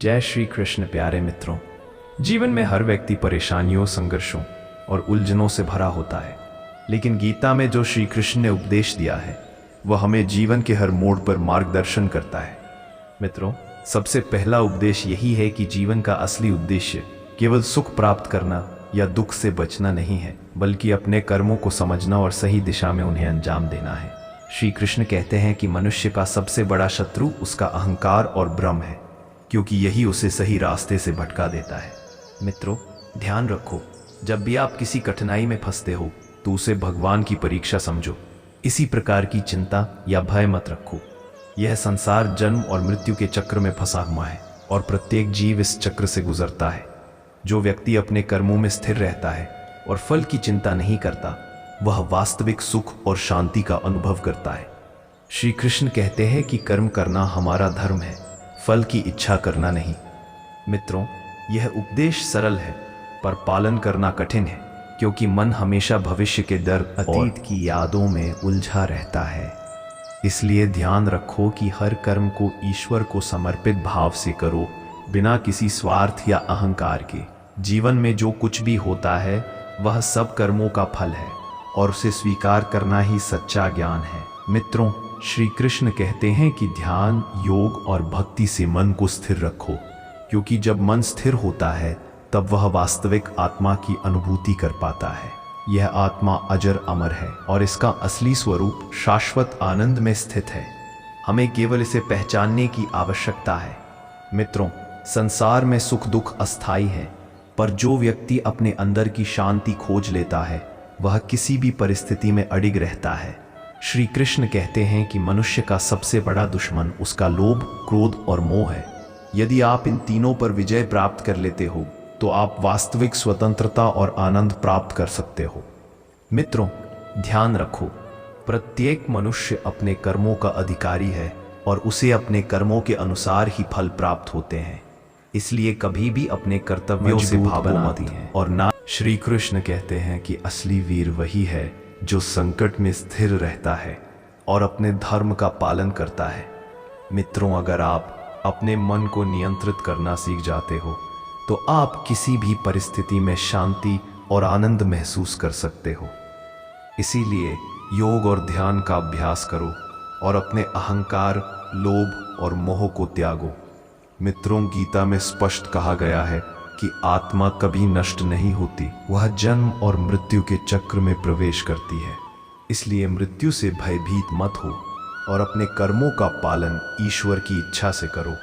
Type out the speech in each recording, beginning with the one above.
जय श्री कृष्ण। प्यारे मित्रों, जीवन में हर व्यक्ति परेशानियों, संघर्षों और उलझनों से भरा होता है, लेकिन गीता में जो श्री कृष्ण ने उपदेश दिया है वह हमें जीवन के हर मोड़ पर मार्गदर्शन करता है। मित्रों, सबसे पहला उपदेश यही है कि जीवन का असली उद्देश्य केवल सुख प्राप्त करना या दुख से बचना नहीं है, बल्कि अपने कर्मों को समझना और सही दिशा में उन्हें अंजाम देना है। श्री कृष्ण कहते हैं कि मनुष्य का सबसे बड़ा शत्रु उसका अहंकार और भ्रम है, क्योंकि यही उसे सही रास्ते से भटका देता है। मित्रों, ध्यान रखो, जब भी आप किसी कठिनाई में फंसते हो तो उसे भगवान की परीक्षा समझो। इसी प्रकार की चिंता या भय मत रखो। यह संसार जन्म और मृत्यु के चक्र में फंसा हुआ है और प्रत्येक जीव इस चक्र से गुजरता है। जो व्यक्ति अपने कर्मों में स्थिर रहता है और फल की चिंता नहीं करता, वह वास्तविक सुख और शांति का अनुभव करता है। श्री कृष्ण कहते हैं कि कर्म करना हमारा धर्म है, फल की इच्छा करना नहीं। मित्रों, यह उपदेश सरल है पर पालन करना कठिन है, क्योंकि मन हमेशा भविष्य के डर, अतीत की यादों में उलझा रहता है। इसलिए ध्यान रखो कि हर कर्म को ईश्वर को समर्पित भाव से करो, बिना किसी स्वार्थ या अहंकार के। जीवन में जो कुछ भी होता है वह सब कर्मों का फल है और उसे स्वीकार करना ही सच्चा ज्ञान है। मित्रों, श्री कृष्ण कहते हैं कि ध्यान, योग और भक्ति से मन को स्थिर रखो, क्योंकि जब मन स्थिर होता है तब वह वास्तविक आत्मा की अनुभूति कर पाता है। यह आत्मा अजर अमर है और इसका असली स्वरूप शाश्वत आनंद में स्थित है। हमें केवल इसे पहचानने की आवश्यकता है। मित्रों, संसार में सुख दुख अस्थायी है, पर जो व्यक्ति अपने अंदर की शांति खोज लेता है वह किसी भी परिस्थिति में अडिग रहता है। श्री कृष्ण कहते हैं कि मनुष्य का सबसे बड़ा दुश्मन उसका लोभ, क्रोध और मोह है। यदि आप इन तीनों पर विजय प्राप्त कर लेते हो तो आप वास्तविक स्वतंत्रता और आनंद प्राप्त कर सकते हो। मित्रों, ध्यान रखो, प्रत्येक मनुष्य अपने कर्मों का अधिकारी है और उसे अपने कर्मों के अनुसार ही फल प्राप्त होते हैं। इसलिए कभी भी अपने कर्तव्यों से भागो मत और ना। श्री कृष्ण कहते हैं कि असली वीर वही है जो संकट में स्थिर रहता है और अपने धर्म का पालन करता है। मित्रों, अगर आप अपने मन को नियंत्रित करना सीख जाते हो तो आप किसी भी परिस्थिति में शांति और आनंद महसूस कर सकते हो। इसीलिए योग और ध्यान का अभ्यास करो और अपने अहंकार, लोभ और मोह को त्यागो। मित्रों, गीता में स्पष्ट कहा गया है कि आत्मा कभी नष्ट नहीं होती, वह जन्म और मृत्यु के चक्र में प्रवेश करती है। इसलिए मृत्यु से भयभीत मत हो और अपने कर्मों का पालन ईश्वर की इच्छा से करो।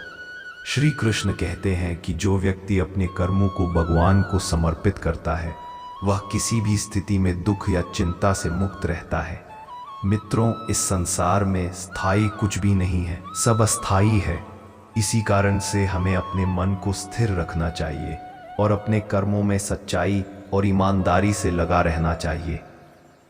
श्री कृष्ण कहते हैं कि जो व्यक्ति अपने कर्मों को भगवान को समर्पित करता है वह किसी भी स्थिति में दुख या चिंता से मुक्त रहता है। मित्रों, इस संसार में स्थायी कुछ भी नहीं है, सब अस्थायी है। इसी कारण से हमें अपने मन को स्थिर रखना चाहिए और अपने कर्मों में सच्चाई और ईमानदारी से लगा रहना चाहिए।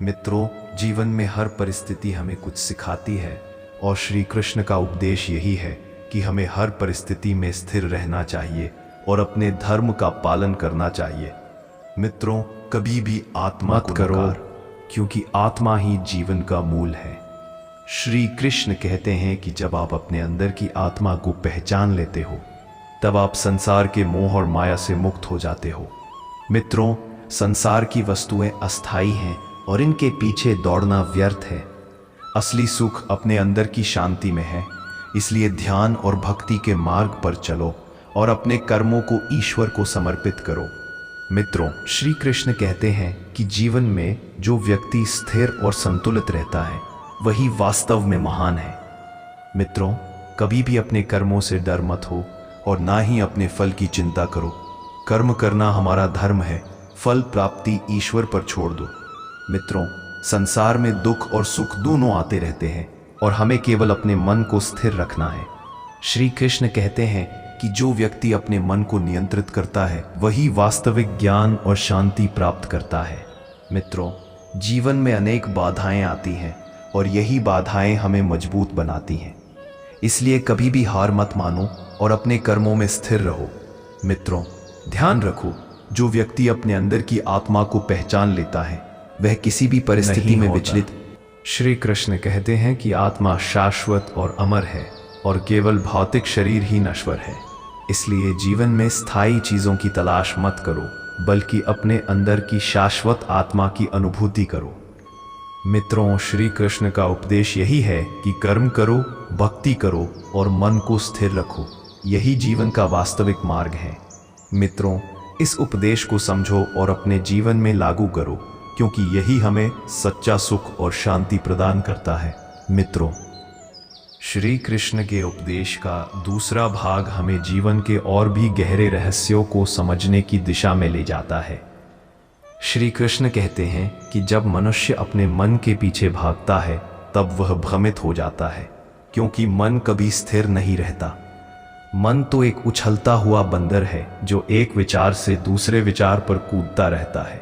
मित्रों, जीवन में हर परिस्थिति हमें कुछ सिखाती है और श्री कृष्ण का उपदेश यही है कि हमें हर परिस्थिति में स्थिर रहना चाहिए और अपने धर्म का पालन करना चाहिए। मित्रों, कभी भी आत्मा को करो, क्योंकि आत्मा ही जीवन का मूल है। श्री कृष्ण कहते हैं कि जब आप अपने अंदर की आत्मा को पहचान लेते हो तब आप संसार के मोह और माया से मुक्त हो जाते हो। मित्रों, संसार की वस्तुएं अस्थायी हैं और इनके पीछे दौड़ना व्यर्थ है। असली सुख अपने अंदर की शांति में है। इसलिए ध्यान और भक्ति के मार्ग पर चलो और अपने कर्मों को ईश्वर को समर्पित करो। मित्रों, श्री कृष्ण कहते हैं कि जीवन में जो व्यक्ति स्थिर और संतुलित रहता है वही वास्तव में महान है। मित्रों, कभी भी अपने कर्मों से डर मत हो और ना ही अपने फल की चिंता करो। कर्म करना हमारा धर्म है, फल प्राप्ति ईश्वर पर छोड़ दो। मित्रों, संसार में दुख और सुख दोनों आते रहते हैं और हमें केवल अपने मन को स्थिर रखना है। श्री कृष्ण कहते हैं कि जो व्यक्ति अपने मन को नियंत्रित करता है वही वास्तविक ज्ञान और शांति प्राप्त करता है। मित्रों, जीवन में अनेक बाधाएं आती हैं और यही बाधाएं हमें मजबूत बनाती हैं। इसलिए कभी भी हार मत मानो और अपने कर्मों में स्थिर रहो। मित्रों, ध्यान रखो, जो व्यक्ति अपने अंदर की आत्मा को पहचान लेता है वह किसी भी परिस्थिति में विचलित। श्री कृष्ण कहते हैं कि आत्मा शाश्वत और अमर है और केवल भौतिक शरीर ही नश्वर है। इसलिए जीवन में स्थायी चीजों की तलाश मत करो, बल्कि अपने अंदर की शाश्वत आत्मा की अनुभूति करो। मित्रों, श्री कृष्ण का उपदेश यही है कि कर्म करो, भक्ति करो और मन को स्थिर रखो। यही जीवन का वास्तविक मार्ग है। मित्रों, इस उपदेश को समझो और अपने जीवन में लागू करो, क्योंकि यही हमें सच्चा सुख और शांति प्रदान करता है। मित्रों, श्री कृष्ण के उपदेश का दूसरा भाग हमें जीवन के और भी गहरे रहस्यों को समझने की दिशा में ले जाता है। श्री कृष्ण कहते हैं कि जब मनुष्य अपने मन के पीछे भागता है तब वह भ्रमित हो जाता है, क्योंकि मन कभी स्थिर नहीं रहता। मन तो एक उछलता हुआ बंदर है जो एक विचार से दूसरे विचार पर कूदता रहता है।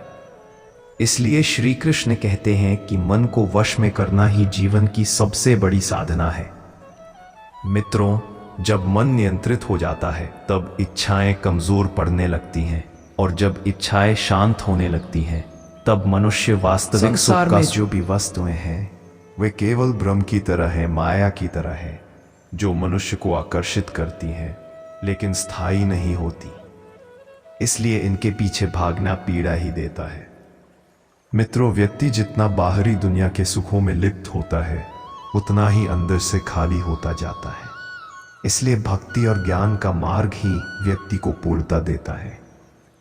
इसलिए श्री कृष्ण कहते हैं कि मन को वश में करना ही जीवन की सबसे बड़ी साधना है। मित्रों, जब मन नियंत्रित हो जाता है तब इच्छाएं कमजोर पड़ने लगती हैं, और जब इच्छाएं शांत होने लगती हैं तब मनुष्य वास्तविक संसार में जो भी वस्तुएं हैं वे केवल भ्रम की तरह है, माया की तरह है, जो मनुष्य को आकर्षित करती हैं लेकिन स्थायी नहीं होती। इसलिए इनके पीछे भागना पीड़ा ही देता है। मित्रों, व्यक्ति जितना बाहरी दुनिया के सुखों में लिप्त होता है उतना ही अंदर से खाली होता जाता है। इसलिए भक्ति और ज्ञान का मार्ग ही व्यक्ति को पूर्णता देता है।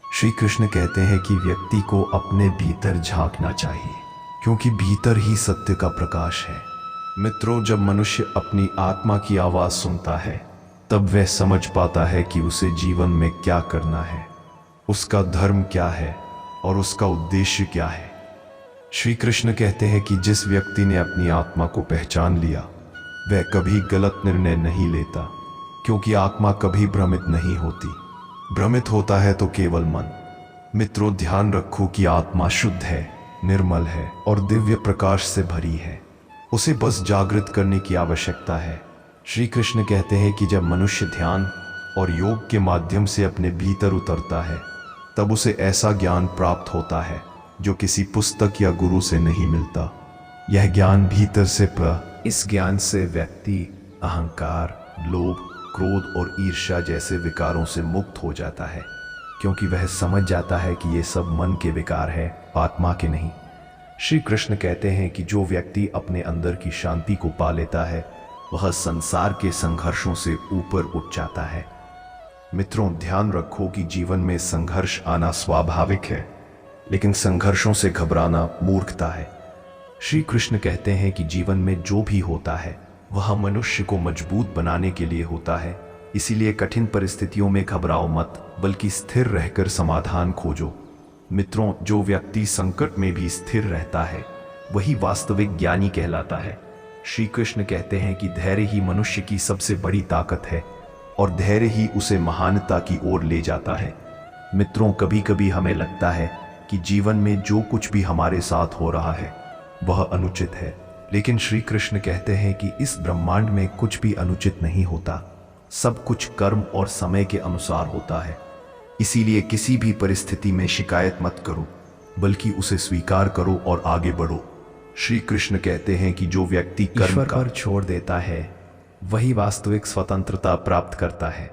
श्री कृष्ण कहते हैं कि व्यक्ति को अपने भीतर झांकना चाहिए, क्योंकि भीतर ही सत्य का प्रकाश है। मित्रों, जब मनुष्य अपनी आत्मा की आवाज सुनता है तब वह समझ पाता है कि उसे जीवन में क्या करना है, उसका धर्म क्या है और उसका उद्देश्य क्या है। श्री कृष्ण कहते हैं कि जिस व्यक्ति ने अपनी आत्मा को पहचान लिया वह कभी गलत निर्णय नहीं लेता, क्योंकि आत्मा कभी भ्रमित नहीं होती। भ्रमित होता है तो केवल मन। मित्रों, ध्यान रखो कि आत्मा शुद्ध है, निर्मल है और दिव्य प्रकाश से भरी है। उसे बस जागृत करने की आवश्यकता है। श्री कृष्ण कहते हैं कि जब मनुष्य ध्यान और योग के माध्यम से अपने भीतर उतरता है तब उसे ऐसा ज्ञान प्राप्त होता है जो किसी पुस्तक या गुरु से नहीं मिलता। यह ज्ञान भीतर से इस ज्ञान से व्यक्ति अहंकार, लोभ, क्रोध और ईर्ष्या जैसे विकारों से मुक्त हो जाता है, क्योंकि वह समझ जाता है कि ये सब मन के विकार है, आत्मा के नहीं। श्री कृष्ण कहते हैं कि जो व्यक्ति अपने अंदर की शांति को पा लेता है वह संसार के संघर्षों से ऊपर उठ जाता है। मित्रों, ध्यान रखो कि जीवन में संघर्ष आना स्वाभाविक है, लेकिन संघर्षों से घबराना मूर्खता है। श्री कृष्ण कहते हैं कि जीवन में जो भी होता है वह मनुष्य को मजबूत बनाने के लिए होता है। इसीलिए कठिन परिस्थितियों में घबराओ मत, बल्कि स्थिर रहकर समाधान खोजो। मित्रों, जो व्यक्ति संकट में भी स्थिर रहता है वही वास्तविक ज्ञानी कहलाता है। श्री कृष्ण कहते हैं कि धैर्य ही मनुष्य की सबसे बड़ी ताकत है और धैर्य ही उसे महानता की ओर ले जाता है। मित्रों, कभी कभी हमें लगता है कि जीवन में जो कुछ भी हमारे साथ हो रहा है वह अनुचित है, लेकिन श्री कृष्ण कहते हैं कि इस ब्रह्मांड में कुछ भी अनुचित नहीं होता। सब कुछ कर्म और समय के अनुसार होता है। इसीलिए किसी भी परिस्थिति में शिकायत मत करो, बल्कि उसे स्वीकार करो और आगे बढ़ो। श्री कृष्ण कहते हैं कि जो व्यक्ति कर्म पर छोड़ देता है वही वास्तविक स्वतंत्रता प्राप्त करता है।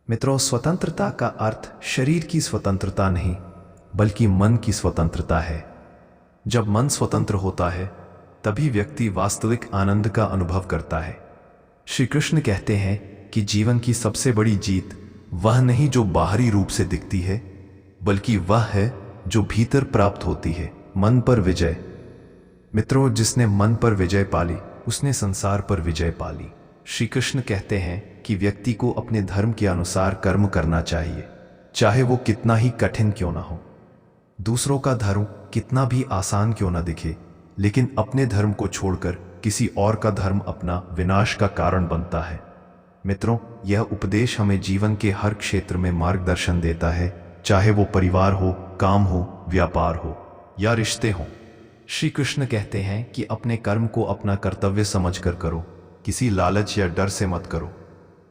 मित्रों, स्वतंत्रता का अर्थ शरीर की स्वतंत्रता नहीं, बल्कि मन की स्वतंत्रता है। जब मन स्वतंत्र होता है तभी व्यक्ति वास्तविक आनंद का अनुभव करता है। श्री कृष्ण कहते हैं कि जीवन की सबसे बड़ी जीत वह नहीं जो बाहरी रूप से दिखती है, बल्कि वह है जो भीतर प्राप्त होती है, मन पर विजय। मित्रों, जिसने मन पर विजय पाली उसने संसार पर विजय पाली। श्री कृष्ण कहते हैं कि व्यक्ति को अपने धर्म के अनुसार कर्म करना चाहिए, चाहे वो कितना ही कठिन क्यों ना हो। दूसरों का धर्म कितना भी आसान क्यों ना दिखे, लेकिन अपने धर्म को छोड़कर किसी और का धर्म अपना विनाश का कारण बनता है। मित्रों, यह उपदेश हमें जीवन के हर क्षेत्र में मार्गदर्शन देता है, चाहे वो परिवार हो, काम हो, व्यापार हो या रिश्ते हों। श्री कृष्ण कहते हैं कि अपने कर्म को अपना कर्तव्य समझकर करो, किसी लालच या डर से मत करो।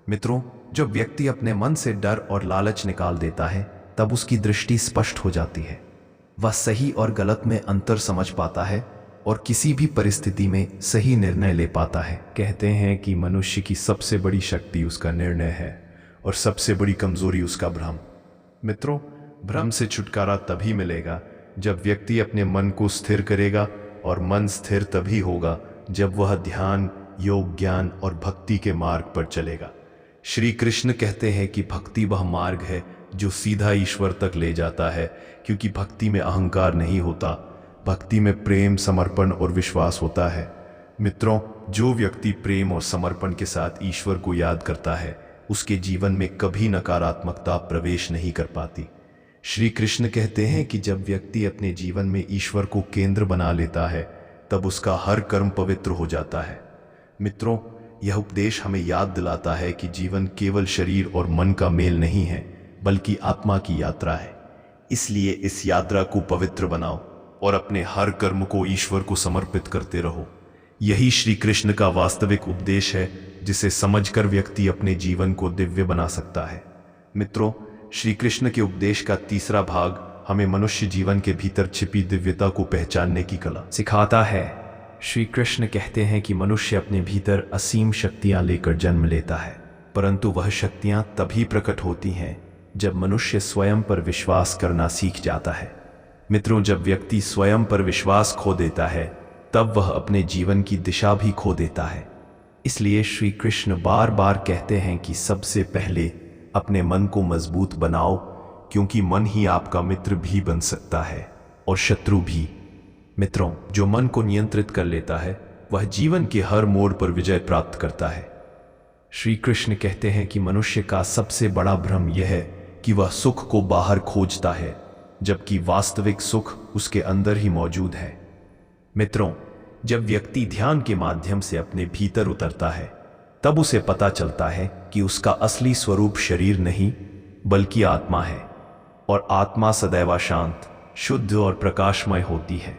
मित्रों, जब व्यक्ति अपने मन से डर और लालच निकाल देता है तब उसकी दृष्टि स्पष्ट हो जाती है। वह सही और गलत में अंतर समझ पाता है और किसी भी परिस्थिति में सही निर्णय ले पाता है। कहते हैं कि मनुष्य की सबसे बड़ी शक्ति उसका निर्णय है और सबसे बड़ी कमजोरी उसका भ्रम। मित्रों, भ्रम से छुटकारा तभी मिलेगा जब व्यक्ति अपने मन को स्थिर करेगा, और मन स्थिर तभी होगा जब वह ध्यान, योग, ज्ञान और भक्ति के मार्ग पर चलेगा। श्री कृष्ण कहते हैं कि भक्ति वह मार्ग है जो सीधा ईश्वर तक ले जाता है, क्योंकि भक्ति में अहंकार नहीं होता, भक्ति में प्रेम, समर्पण और विश्वास होता है। मित्रों, जो व्यक्ति प्रेम और समर्पण के साथ ईश्वर को याद करता है, उसके जीवन में कभी नकारात्मकता प्रवेश नहीं कर पाती। श्री कृष्ण कहते हैं कि जब व्यक्ति अपने जीवन में ईश्वर को केंद्र बना लेता है, तब उसका हर कर्म पवित्र हो जाता है। मित्रों, यह उपदेश हमें याद दिलाता है कि जीवन केवल शरीर और मन का मेल नहीं है, बल्कि आत्मा की यात्रा है। इसलिए इस यात्रा को पवित्र बनाओ और अपने हर कर्म को ईश्वर को समर्पित करते रहो। यही श्री कृष्ण का वास्तविक उपदेश है, जिसे समझकर व्यक्ति अपने जीवन को दिव्य बना सकता है। मित्रों, श्री कृष्ण के उपदेश का तीसरा भाग हमें मनुष्य जीवन के भीतर छिपी दिव्यता को पहचानने की कला सिखाता है। श्री कृष्ण कहते हैं कि मनुष्य अपने भीतर असीम शक्तियां लेकर जन्म लेता है, परंतु वह शक्तियां तभी प्रकट होती हैं जब मनुष्य स्वयं पर विश्वास करना सीख जाता है। मित्रों, जब व्यक्ति स्वयं पर विश्वास खो देता है, तब वह अपने जीवन की दिशा भी खो देता है। इसलिए श्री कृष्ण बार बार कहते हैं कि सबसे पहले अपने मन को मजबूत बनाओ, क्योंकि मन ही आपका मित्र भी बन सकता है और शत्रु भी। मित्रों, जो मन को नियंत्रित कर लेता है, वह जीवन के हर मोड़ पर विजय प्राप्त करता है। श्री कृष्ण कहते हैं कि मनुष्य का सबसे बड़ा भ्रम यह है कि वह सुख को बाहर खोजता है, जबकि वास्तविक सुख उसके अंदर ही मौजूद है। मित्रों, जब व्यक्ति ध्यान के माध्यम से अपने भीतर उतरता है, तब उसे पता चलता है कि उसका असली स्वरूप शरीर नहीं, बल्कि आत्मा है, और आत्मा सदैव शांत, शुद्ध और प्रकाशमय होती है।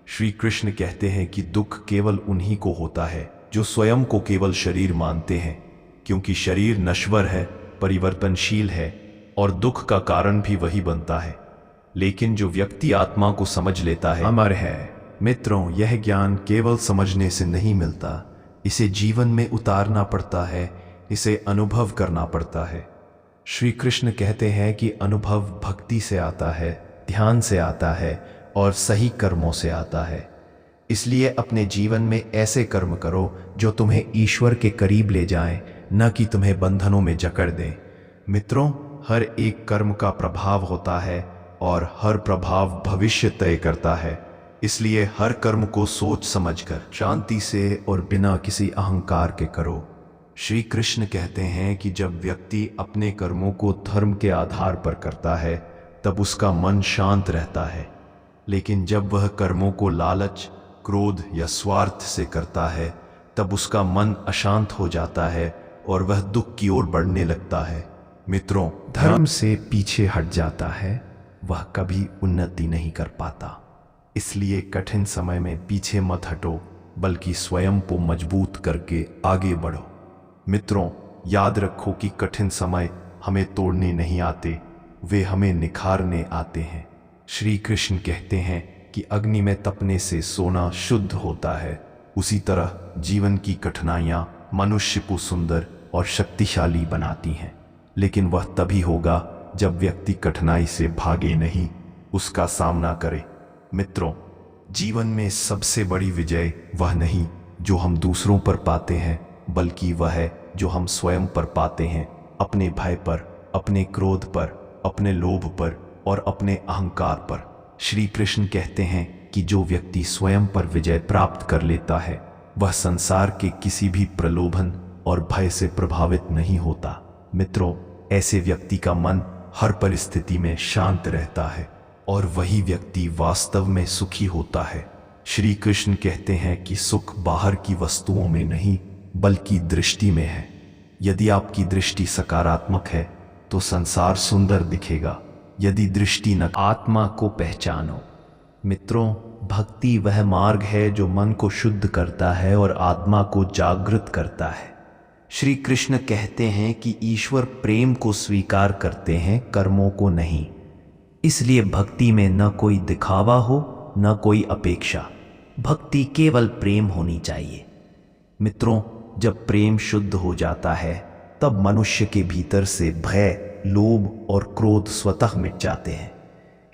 श्री कृष्ण कहते हैं कि दुख केवल उन्हीं को होता है जो स्वयं को केवल शरीर मानते हैं, क्योंकि शरीर नश्वर है, परिवर्तनशील है, और दुख का कारण भी वही बनता है। लेकिन जो व्यक्ति आत्मा को समझ लेता है, अमर है। मित्रों, यह ज्ञान केवल समझने से नहीं मिलता, इसे जीवन में उतारना पड़ता है, इसे अनुभव करना पड़ता है। श्री कृष्ण कहते हैं कि अनुभव भक्ति से आता है, ध्यान से आता है और सही कर्मों से आता है। इसलिए अपने जीवन में ऐसे कर्म करो जो तुम्हें ईश्वर के करीब ले जाएं, न कि तुम्हें बंधनों में जकड़ दें। मित्रों, हर एक कर्म का प्रभाव होता है और हर प्रभाव भविष्य तय करता है। इसलिए हर कर्म को सोच समझकर, शांति से और बिना किसी अहंकार के करो। श्री कृष्ण कहते हैं कि जब व्यक्ति अपने कर्मों को धर्म के आधार पर करता है, तब उसका मन शांत रहता है। लेकिन जब वह कर्मों को लालच, क्रोध या स्वार्थ से करता है, तब उसका मन अशांत हो जाता है और वह दुख की ओर बढ़ने लगता है। मित्रों, धर्म से पीछे हट जाता है, वह कभी उन्नति नहीं कर पाता। इसलिए कठिन समय में पीछे मत हटो, बल्कि स्वयं को मजबूत करके आगे बढ़ो। मित्रों, याद रखो कि कठिन समय हमें तोड़ने नहीं आते, वे हमें निखारने आते हैं। श्री कृष्ण कहते हैं कि अग्नि में तपने से सोना शुद्ध होता है, उसी तरह जीवन की कठिनाइयां मनुष्य को सुंदर और शक्तिशाली बनाती हैं। लेकिन वह तभी होगा जब व्यक्ति कठिनाई से भागे नहीं, उसका सामना करे। मित्रों, जीवन में सबसे बड़ी विजय वह नहीं जो हम दूसरों पर पाते हैं, बल्कि वह है जो हम स्वयं पर पाते हैं, अपने भय पर, अपने क्रोध पर, अपने लोभ पर और अपने अहंकार पर। श्री कृष्ण कहते हैं कि जो व्यक्ति स्वयं पर विजय प्राप्त कर लेता है, वह संसार के किसी भी प्रलोभन और भय से प्रभावित नहीं होता। मित्रों, ऐसे व्यक्ति का मन हर परिस्थिति में शांत रहता है और वही व्यक्ति वास्तव में सुखी होता है। श्री कृष्ण कहते हैं कि सुख बाहर की वस्तुओं में नहीं, बल्कि दृष्टि में है। यदि आपकी दृष्टि सकारात्मक है तो संसार सुंदर दिखेगा, यदि दृष्टि न, आत्मा को पहचानो। मित्रों, भक्ति वह मार्ग है जो मन को शुद्ध करता है और आत्मा को जागृत करता है। श्री कृष्ण कहते हैं कि ईश्वर प्रेम को स्वीकार करते हैं, कर्मों को नहीं। इसलिए भक्ति में न कोई दिखावा हो, न कोई अपेक्षा। भक्ति केवल प्रेम होनी चाहिए। मित्रों, जब प्रेम शुद्ध हो जाता है, तब मनुष्य के भीतर से भय, लोभ और क्रोध स्वतः मिट जाते हैं।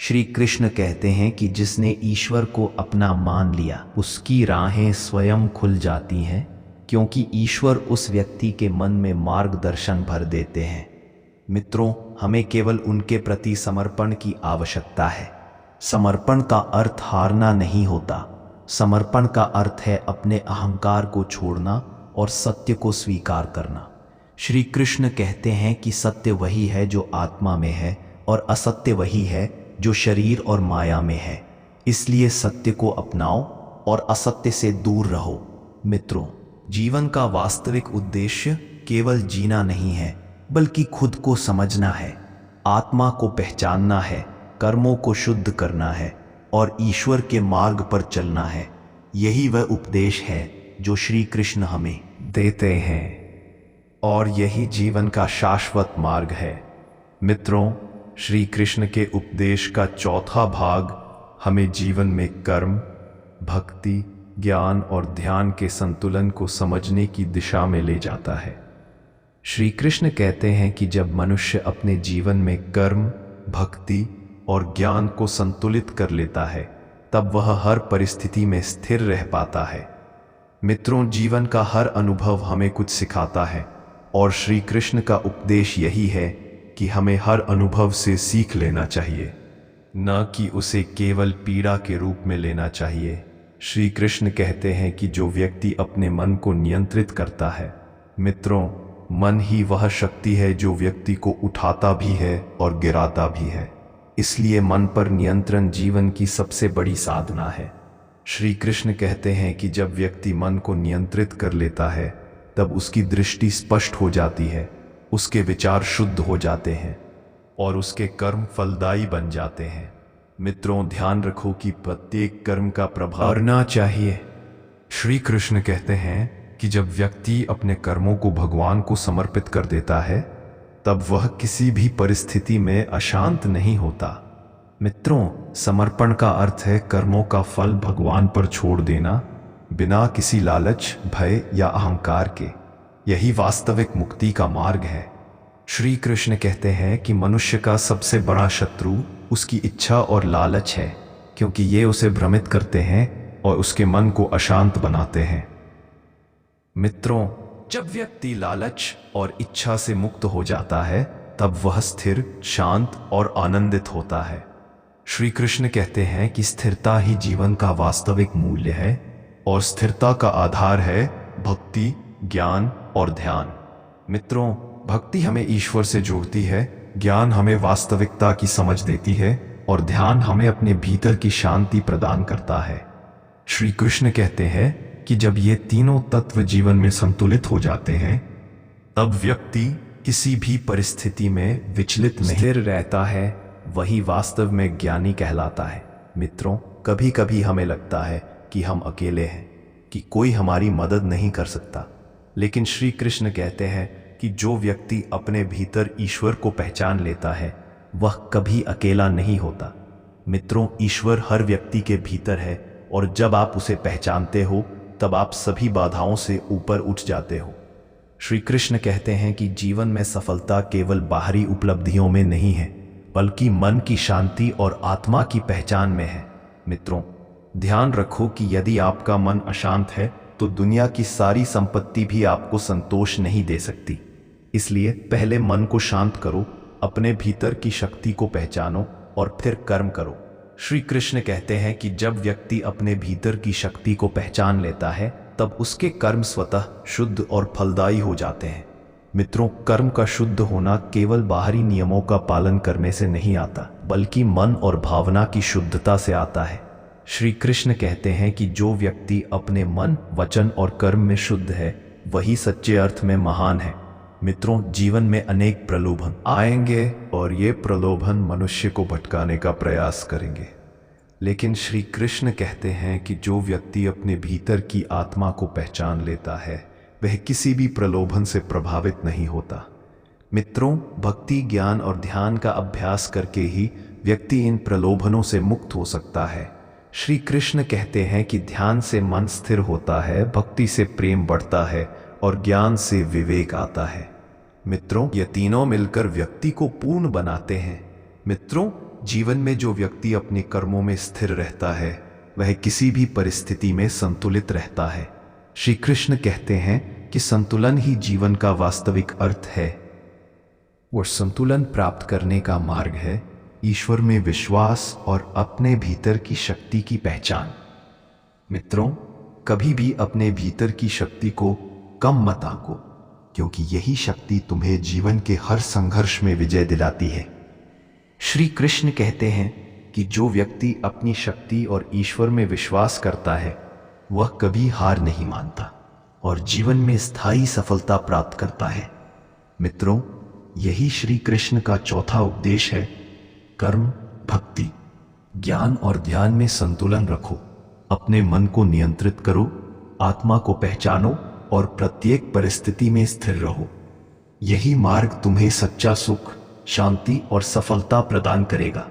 श्री कृष्ण कहते हैं कि जिसने ईश्वर को अपना मान लिया उसकी राहें स्वयं खुल जाती हैं, क्योंकि ईश्वर उस व्यक्ति के मन में मार्गदर्शन भर देते हैं। मित्रों, हमें केवल उनके प्रति समर्पण की आवश्यकता है। समर्पण का अर्थ हारना नहीं होता। समर्पण का अर्थ है अपने अहंकार को छोड़ना और सत्य को स्वीकार करना। श्री कृष्ण कहते हैं कि सत्य वही है जो आत्मा में है और असत्य वही है जो शरीर और माया में है। इसलिए सत्य को अपनाओ और असत्य से दूर रहो। मित्रों, जीवन का वास्तविक उद्देश्य केवल जीना नहीं है, बल्कि खुद को समझना है, आत्मा को पहचानना है, कर्मों को शुद्ध करना है और ईश्वर के मार्ग पर चलना है। यही वह उपदेश है जो श्री कृष्ण हमें देते हैं और यही जीवन का शाश्वत मार्ग है। मित्रों, श्री कृष्ण के उपदेश का चौथा भाग हमें जीवन में कर्म, भक्ति, ज्ञान और ध्यान के संतुलन को समझने की दिशा में ले जाता है। श्री कृष्ण कहते हैं कि जब मनुष्य अपने जीवन में कर्म, भक्ति और ज्ञान को संतुलित कर लेता है, तब वह हर परिस्थिति में स्थिर रह पाता है। मित्रों, जीवन का हर अनुभव हमें कुछ सिखाता है और श्री कृष्ण का उपदेश यही है कि हमें हर अनुभव से सीख लेना चाहिए, न कि उसे केवल पीड़ा के रूप में लेना चाहिए। श्री कृष्ण कहते हैं कि जो व्यक्ति अपने मन को नियंत्रित करता है, मित्रों, मन ही वह शक्ति है जो व्यक्ति को उठाता भी है और गिराता भी है। इसलिए मन पर नियंत्रण जीवन की सबसे बड़ी साधना है। श्री कृष्ण कहते हैं कि जब व्यक्ति मन को नियंत्रित कर लेता है, तब उसकी दृष्टि स्पष्ट हो जाती है, उसके विचार शुद्ध हो जाते हैं और उसके कर्म फलदायी बन जाते हैं। मित्रों, ध्यान रखो कि प्रत्येक कर्म का प्रभाव करना चाहिए। श्री कृष्ण कहते हैं कि जब व्यक्ति अपने कर्मों को भगवान को समर्पित कर देता है, तब वह किसी भी परिस्थिति में अशांत नहीं होता। मित्रों, समर्पण का अर्थ है कर्मों का फल भगवान पर छोड़ देना, बिना किसी लालच, भय या अहंकार के। यही वास्तविक मुक्ति का मार्ग है। श्री कृष्ण कहते हैं कि मनुष्य का सबसे बड़ा शत्रु उसकी इच्छा और लालच है, क्योंकि ये उसे भ्रमित करते हैं और उसके मन को अशांत बनाते हैं। मित्रों, जब व्यक्ति लालच और इच्छा से मुक्त हो जाता है, तब वह स्थिर, शांत और आनंदित होता है। श्री कृष्ण कहते हैं कि स्थिरता ही जीवन का वास्तविक मूल्य है और स्थिरता का आधार है भक्ति, ज्ञान और ध्यान। मित्रों, भक्ति हमें ईश्वर से जोड़ती है, ज्ञान हमें वास्तविकता की समझ देती है और ध्यान हमें अपने भीतर की शांति प्रदान करता है। श्री कृष्ण कहते हैं कि जब ये तीनों तत्व जीवन में संतुलित हो जाते हैं, तब व्यक्ति किसी भी परिस्थिति में विचलित नहीं स्थिर रहता है। वही वास्तव में ज्ञानी कहलाता है। मित्रों, कभी कभी हमें लगता है कि हम अकेले हैं, कि कोई हमारी मदद नहीं कर सकता, लेकिन श्री कृष्ण कहते हैं कि जो व्यक्ति अपने भीतर ईश्वर को पहचान लेता है, वह कभी अकेला नहीं होता। मित्रों, ईश्वर हर व्यक्ति के भीतर है और जब आप उसे पहचानते हो, तब आप सभी बाधाओं से ऊपर उठ जाते हो। श्री कृष्ण कहते हैं कि जीवन में सफलता केवल बाहरी उपलब्धियों में नहीं है, बल्कि मन की शांति और आत्मा की पहचान में है। मित्रों, ध्यान रखो कि यदि आपका मन अशांत है, तो दुनिया की सारी संपत्ति भी आपको संतोष नहीं दे सकती। इसलिए पहले मन को शांत करो, अपने भीतर की शक्ति को पहचानो और फिर कर्म करो। श्री कृष्ण कहते हैं कि जब व्यक्ति अपने भीतर की शक्ति को पहचान लेता है, तब उसके कर्म स्वतः शुद्ध और फलदायी हो जाते हैं। मित्रों, कर्म का शुद्ध होना केवल बाहरी नियमों का पालन करने से नहीं आता, बल्कि मन और भावना की शुद्धता से आता है। श्री कृष्ण कहते हैं कि जो व्यक्ति अपने मन, वचन और कर्म में शुद्ध है, वही सच्चे अर्थ में महान है। मित्रों, जीवन में अनेक प्रलोभन आएंगे और ये प्रलोभन मनुष्य को भटकाने का प्रयास करेंगे, लेकिन श्री कृष्ण कहते हैं कि जो व्यक्ति अपने भीतर की आत्मा को पहचान लेता है, वह किसी भी प्रलोभन से प्रभावित नहीं होता। मित्रों, भक्ति, ज्ञान और ध्यान का अभ्यास करके ही व्यक्ति इन प्रलोभनों से मुक्त हो सकता है। श्री कृष्ण कहते हैं कि ध्यान से मन स्थिर होता है, भक्ति से प्रेम बढ़ता है और ज्ञान से विवेक आता है। मित्रों, ये तीनों मिलकर व्यक्ति को पूर्ण बनाते हैं। मित्रों, जीवन में जो व्यक्ति अपने कर्मों में स्थिर रहता है वह किसी भी परिस्थिति में संतुलित रहता है। श्री कृष्ण कहते हैं कि संतुलन ही जीवन का वास्तविक अर्थ है। वो संतुलन प्राप्त करने का मार्ग है ईश्वर में विश्वास और अपने भीतर की शक्ति की पहचान। मित्रों, कभी भी अपने भीतर की शक्ति को कम मत आंको, क्योंकि यही शक्ति तुम्हें जीवन के हर संघर्ष में विजय दिलाती है। श्री कृष्ण कहते हैं कि जो व्यक्ति अपनी शक्ति और ईश्वर में विश्वास करता है वह कभी हार नहीं मानता और जीवन में स्थायी सफलता प्राप्त करता है। मित्रों, यही श्री कृष्ण का चौथा उपदेश है। कर्म, भक्ति, ज्ञान और ध्यान में संतुलन रखो। अपने मन को नियंत्रित करो, आत्मा को पहचानो और प्रत्येक परिस्थिति में स्थिर रहो। यही मार्ग तुम्हें सच्चा सुख, शांति और सफलता प्रदान करेगा।